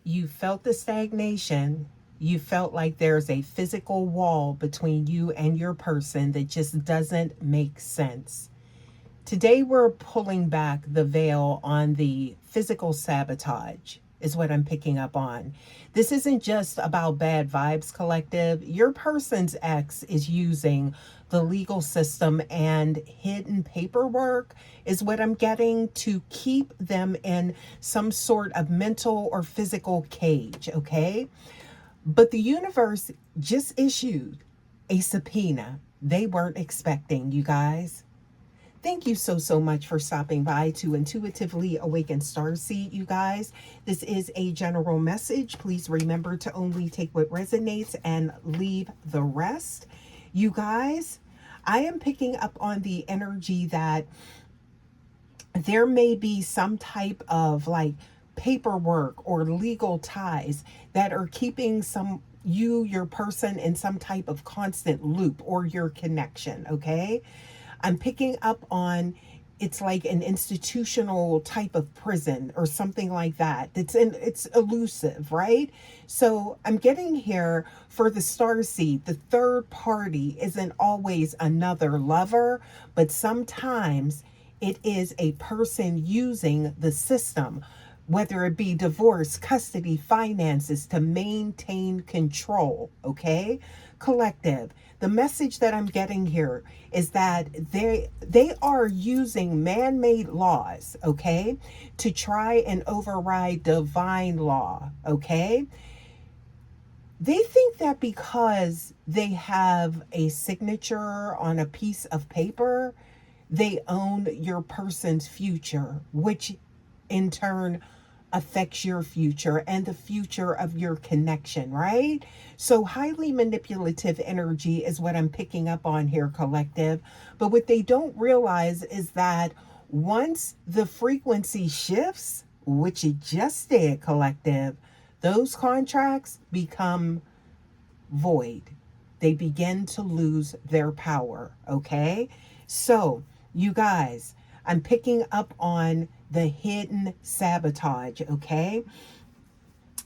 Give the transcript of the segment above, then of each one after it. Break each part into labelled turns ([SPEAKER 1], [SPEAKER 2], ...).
[SPEAKER 1] You felt the stagnation. You felt like there's a physical wall between you and your person that just doesn't make sense. Today, we're pulling back the veil on the physical sabotage, is what I'm picking up on. This isn't just about bad vibes, collective. Your person's ex is using the legal system and hidden paperwork, is what I'm getting, to keep them in some sort of mental or physical cage, okay? But the universe just issued a subpoena they weren't expecting, you guys. Thank you so much for stopping by to Intuitively Awaken Starseed, you guys. This is a general message. Please remember to only take what resonates and leave the rest. You guys, I am picking up on the energy that there may be some type of like paperwork or legal ties that are keeping your person in some type of constant loop or your connection, okay? I'm picking up on it's like an institutional type of prison or something like that. It's elusive, right? So I'm getting here for the star seed. The third party isn't always another lover, but sometimes it is a person using the system, whether it be divorce, custody, finances, to maintain control, okay? Collective. The message that I'm getting here is that they are using man-made laws, okay, to try and override divine law, okay? They think that because they have a signature on a piece of paper, they own your person's future, which in turn affects your future and the future of your connection, right? So, highly manipulative energy is what I'm picking up on here, collective. But what they don't realize is that once the frequency shifts, which it just did, collective, those contracts become void. They begin to lose their power, okay? So, you guys, I'm picking up on the hidden sabotage, okay?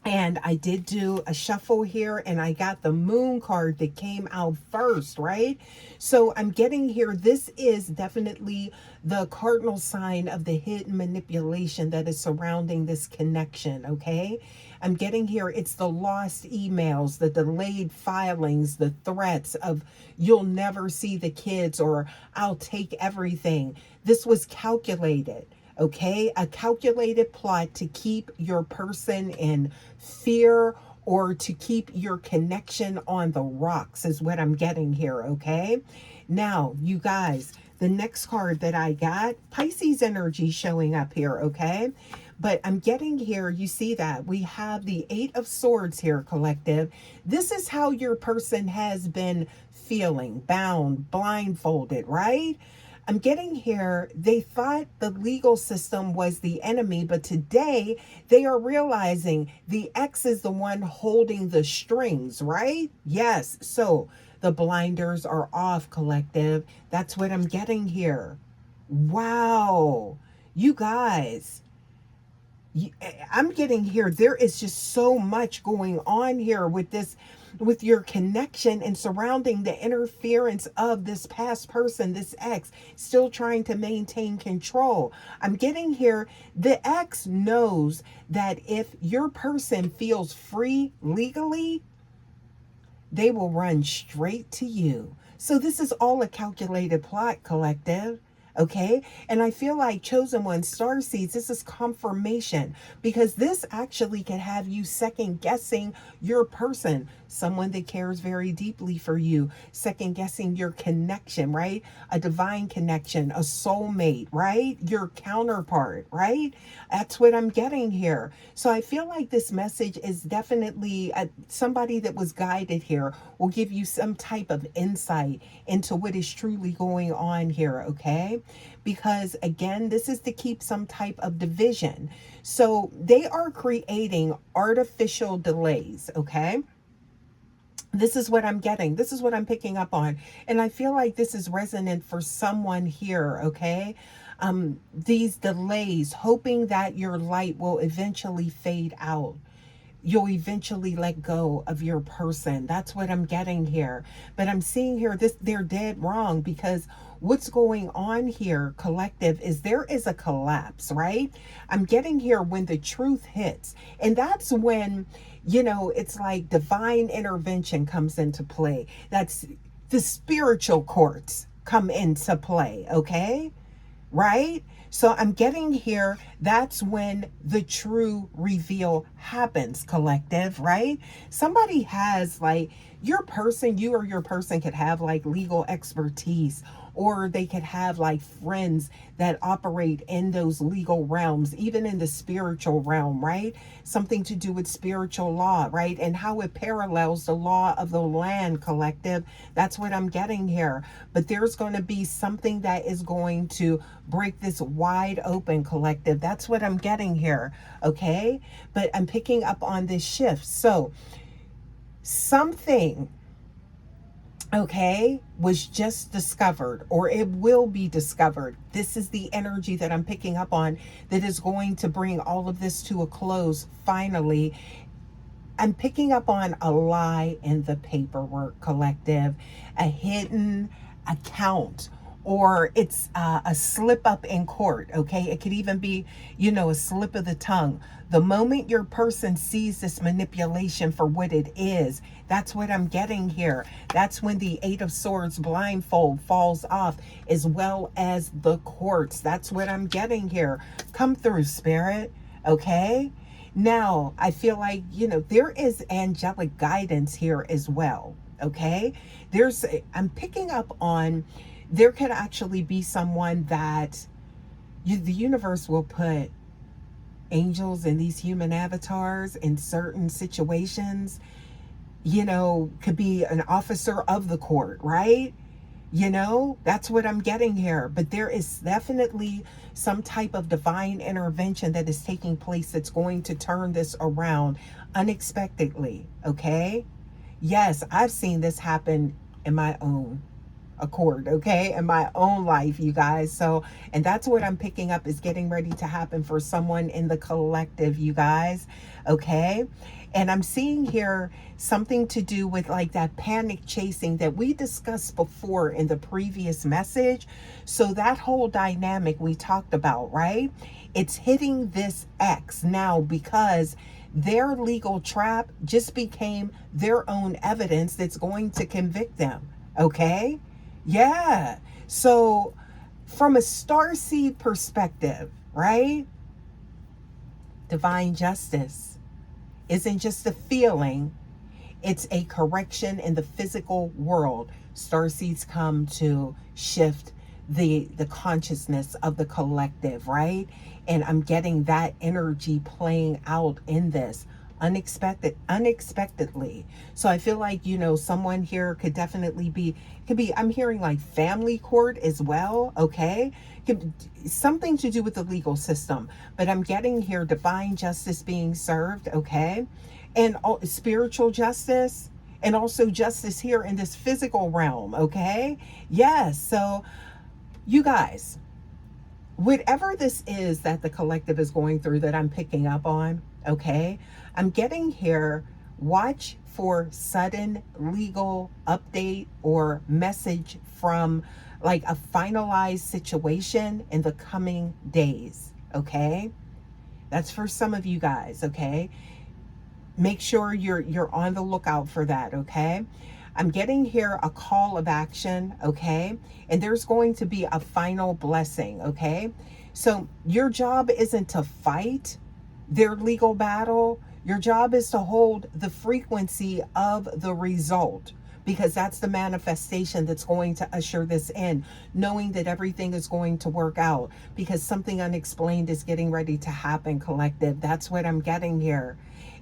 [SPEAKER 1] And I did do a shuffle here and I got the moon card that came out first, right? So I'm getting here, this is definitely the cardinal sign of the hidden manipulation that is surrounding this connection, okay? I'm getting here, it's the lost emails, the delayed filings, the threats of you'll never see the kids or I'll take everything. This was calculated, okay? A calculated plot to keep your person in fear or to keep your connection on the rocks is what I'm getting here, okay? Now, you guys, the next card that I got, Pisces energy showing up here, okay? But I'm getting here, you see that we have the Eight of Swords here, collective. This is how your person has been feeling, bound, blindfolded, right? I'm getting here, they thought the legal system was the enemy, but today they are realizing the ex is the one holding the strings, right? Yes. So the blinders are off, collective. That's what I'm getting here. Wow. You guys, I'm getting here, there is just so much going on here with this, with your connection and surrounding the interference of this past person, this ex, still trying to maintain control. I'm getting here, the ex knows that if your person feels free legally, they will run straight to you. So this is all a calculated plot, collective. Okay. And I feel like chosen one star seeds, this is confirmation because this actually can have you second guessing your person, someone that cares very deeply for you, second guessing your connection, right? A divine connection, a soulmate, right? Your counterpart, right? That's what I'm getting here. So I feel like this message is definitely somebody that was guided here will give you some type of insight into what is truly going on here, okay? Because again, this is to keep some type of division. So they are creating artificial delays, okay? This is what I'm getting. This is what I'm picking up on. And I feel like this is resonant for someone here, okay? These delays, hoping that your light will eventually fade out. you'll eventually let go of your person. That's what I'm getting here. But I'm seeing here this, they're dead wrong, because what's going on here, collective, is there is a collapse, right? I'm getting here when the truth hits. And that's when, it's like divine intervention comes into play. That's the spiritual courts come into play, okay? Right? So I'm getting here, that's when the true reveal happens, collective, right? Somebody has like you or your person could have like legal expertise, or they could have like friends that operate in those legal realms, even in the spiritual realm, right? Something to do with spiritual law, right? And how it parallels the law of the land, collective. That's what I'm getting here. But there's going to be something that is going to break this wide open, collective. That's what I'm getting here, okay? But I'm picking up on this shift. So something, okay, was just discovered, or it will be discovered. This is the energy that I'm picking up on, that is going to bring all of this to a close finally. I'm picking up on a lie in the paperwork, collective, a hidden account, or it's a slip up in court, okay? It could even be, a slip of the tongue. The moment your person sees this manipulation for what it is, that's what I'm getting here. That's when the Eight of Swords blindfold falls off, as well as the courts. That's what I'm getting here. Come through, Spirit, okay? Now, I feel like, there is angelic guidance here as well, okay? I'm picking up on, there could actually be someone that the universe will put angels and these human avatars in certain situations, could be an officer of the court, right? That's what I'm getting here. But there is definitely some type of divine intervention that is taking place that's going to turn this around unexpectedly, okay? Yes, I've seen this happen in my own accord, okay, in my own life, you guys. So, and that's what I'm picking up is getting ready to happen for someone in the collective, you guys, okay? And I'm seeing here something to do with like that panic chasing that we discussed before in the previous message. So that whole dynamic we talked about, right? It's hitting this X now because their legal trap just became their own evidence that's going to convict them, okay? Yeah. So from a starseed perspective, right? Divine justice isn't just a feeling, it's a correction in the physical world. Starseeds come to shift the consciousness of the collective, right? And I'm getting that energy playing out in this unexpectedly. So I feel like, someone here could definitely could be, I'm hearing like family court as well, okay? Something to do with the legal system, but I'm getting here divine justice being served, okay? And spiritual justice, and also justice here in this physical realm, okay? Yes. So you guys, whatever this is that the collective is going through that I'm picking up on, okay, I'm getting here, watch for sudden legal update or message from like a finalized situation in the coming days, okay? That's for some of you guys, okay? Make sure you're on the lookout for that, okay? I'm getting here a call of action, okay? And there's going to be a final blessing, okay? So your job isn't to fight their legal battle. Your job is to hold the frequency of the result, because that's the manifestation that's going to usher this in, knowing that everything is going to work out because something unexplained is getting ready to happen, collective. That's what I'm getting here.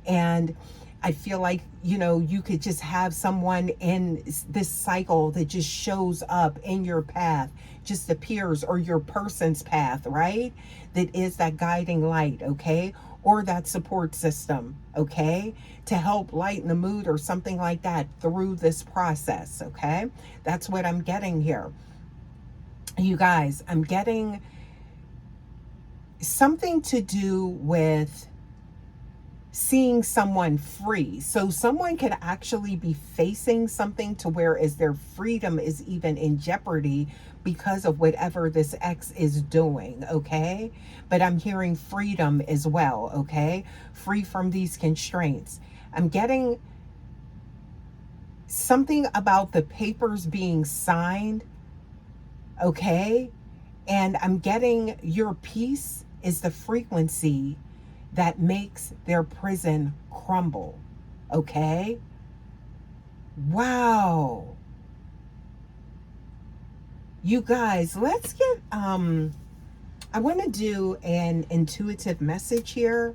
[SPEAKER 1] And I feel like, you could just have someone in this cycle that just shows up in your path, just appears, or your person's path, right? That is that guiding light, okay? Or that support system, okay? To help lighten the mood or something like that through this process, okay? That's what I'm getting here. You guys, I'm getting something to do with seeing someone free. So someone could actually be facing something to where is their freedom is even in jeopardy because of whatever this ex is doing, okay? But I'm hearing freedom as well, okay? Free from these constraints. I'm getting something about the papers being signed, okay? And I'm getting your peace is the frequency that makes their prison crumble. Okay? Wow. You guys, let's get I want to do an intuitive message here.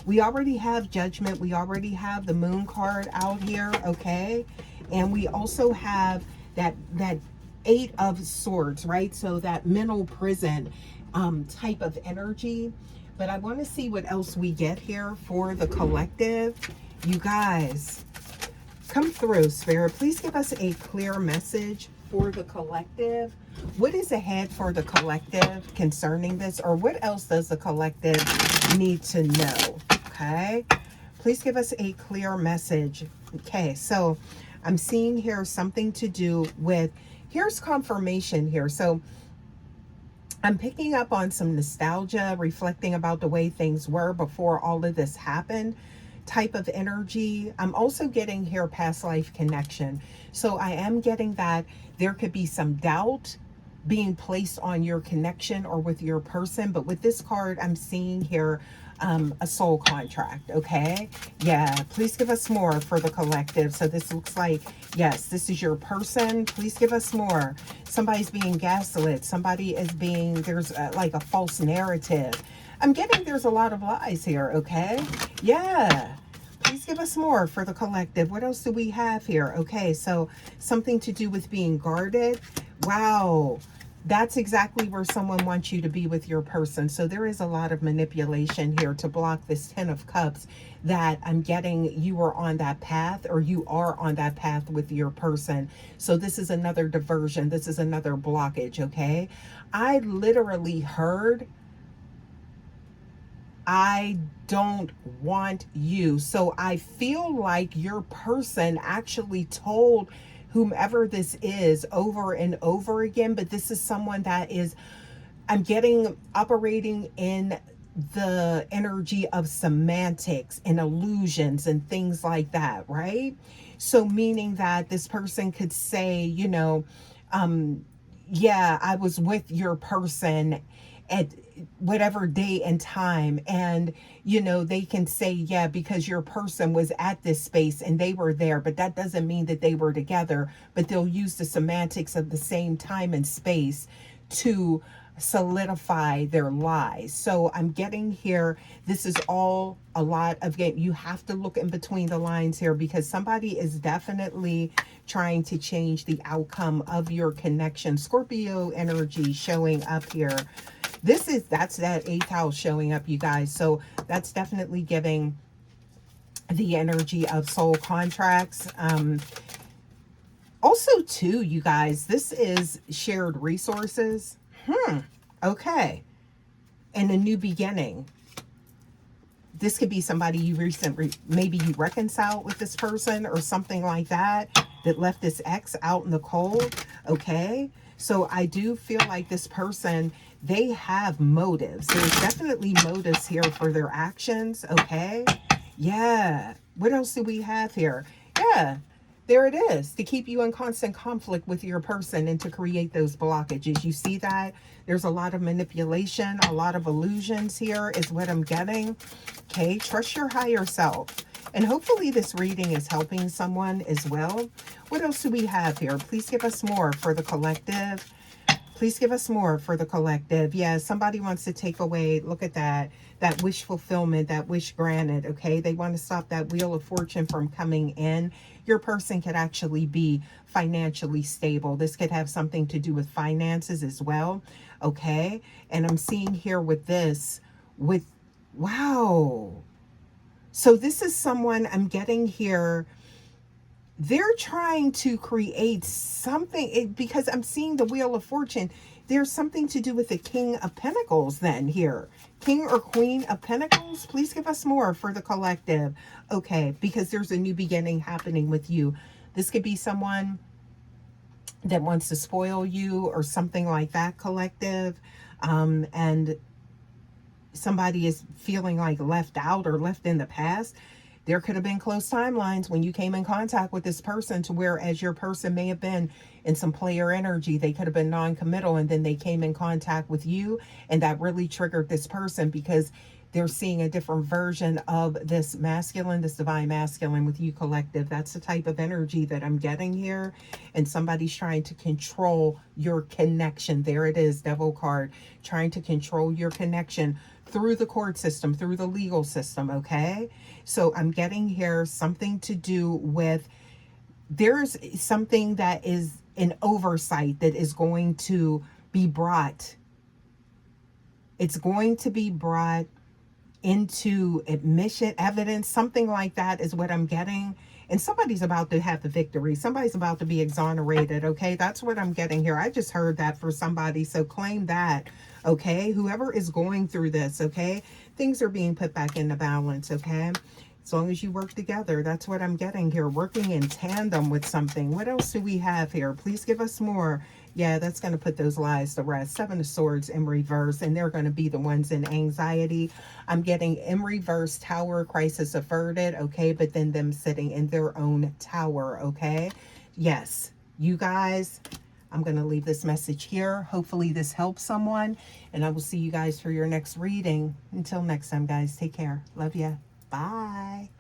[SPEAKER 1] We already have judgment. We already have the moon card out here, okay? And we also have that 8 of Swords, right? So that mental prison type of energy. But I want to see what else we get here for the collective. You guys, come through, Spirit. Please give us a clear message for the collective. What is ahead for the collective concerning this? Or what else does the collective need to know? Okay. Please give us a clear message. Okay. So I'm seeing here something to do with, here's confirmation here. So I'm picking up on some nostalgia, reflecting about the way things were before all of this happened type of energy. I'm also getting here past life connection. So I am getting that there could be some doubt being placed on your connection or with your person. But with this card, I'm seeing here a soul contract. Okay. Yeah. Please give us more for the collective. So this looks like, yes, this is your person. Please give us more. Somebody's being gaslit. Somebody is being, there's like a false narrative. I'm getting there's a lot of lies here. Okay. Yeah. Please give us more for the collective. What else do we have here? Okay. So something to do with being guarded. Wow. That's exactly where someone wants you to be with your person. So there is a lot of manipulation here to block this 10 of Cups that I'm getting you are on that path, or you are on that path with your person. So this is another diversion. This is another blockage, okay? I literally heard, I don't want you. So I feel like your person actually told whomever this is over and over again, but this is someone that is, I'm getting operating in the energy of semantics and illusions and things like that, right? So meaning that this person could say, you know, yeah, I was with your person at whatever day and time, and you know, they can say, yeah, because your person was at this space and they were there, but that doesn't mean that they were together. But they'll use the semantics of the same time and space to solidify their lies. So I'm getting here, this is all a lot of game. You have to look in between the lines here, because somebody is definitely trying to change the outcome of your connection. Scorpio energy showing up here. That's that 8th house showing up, you guys. So that's definitely giving the energy of soul contracts. Also too, you guys, this is shared resources. Okay. And a new beginning. This could be somebody you recently, maybe you reconciled with this person or something like that, that left this ex out in the cold. Okay. So I do feel like this person, they have motives. There's definitely motives here for their actions. Okay. Yeah. What else do we have here? Yeah. There it is, to keep you in constant conflict with your person and to create those blockages. You see that? There's a lot of manipulation, a lot of illusions here is what I'm getting. Okay, trust your higher self. And hopefully this reading is helping someone as well. What else do we have here? Please give us more for the collective. Please give us more for the collective. Yeah, somebody wants to take away, look at that wish fulfillment, that wish granted, okay? They want to stop that wheel of fortune from coming in. Your person could actually be financially stable. This could have something to do with finances as well, okay? And I'm seeing here with this, with, wow. So this is someone I'm getting here, they're trying to create something, because I'm seeing the wheel of fortune. there's something to do with the King of Pentacles then here. King or Queen of Pentacles, please give us more for the collective. Okay, because there's a new beginning happening with you. This could be someone that wants to spoil you or something like that, collective. And somebody is feeling like left out or left in the past. There could have been close timelines when you came in contact with this person, to where as your person may have been in some player energy, they could have been non-committal, and then they came in contact with you, and that really triggered this person because they're seeing a different version of this masculine, this divine masculine with you, collective. That's the type of energy that I'm getting here. And somebody's trying to control your connection. There it is, Devil card. Trying to control your connection through the court system, through the legal system, okay? So I'm getting here something to do with, there's something that is an oversight that is going to be brought. It's going to be brought into admission, evidence, something like that is what I'm getting. And somebody's about to have the victory. Somebody's about to be exonerated, okay? That's what I'm getting here. I just heard that for somebody, so claim that, okay? Whoever is going through this, okay? Things are being put back into balance, okay? As long as you work together, that's what I'm getting here. Working in tandem with something. What else do we have here? Please give us more. Yeah, that's going to put those lies to rest. Seven of Swords in reverse, and they're going to be the ones in anxiety. I'm getting in reverse, Tower, crisis averted, okay? But then them sitting in their own tower, okay? Yes, you guys, I'm going to leave this message here. Hopefully this helps someone, and I will see you guys for your next reading. Until next time, guys, take care. Love ya. Bye.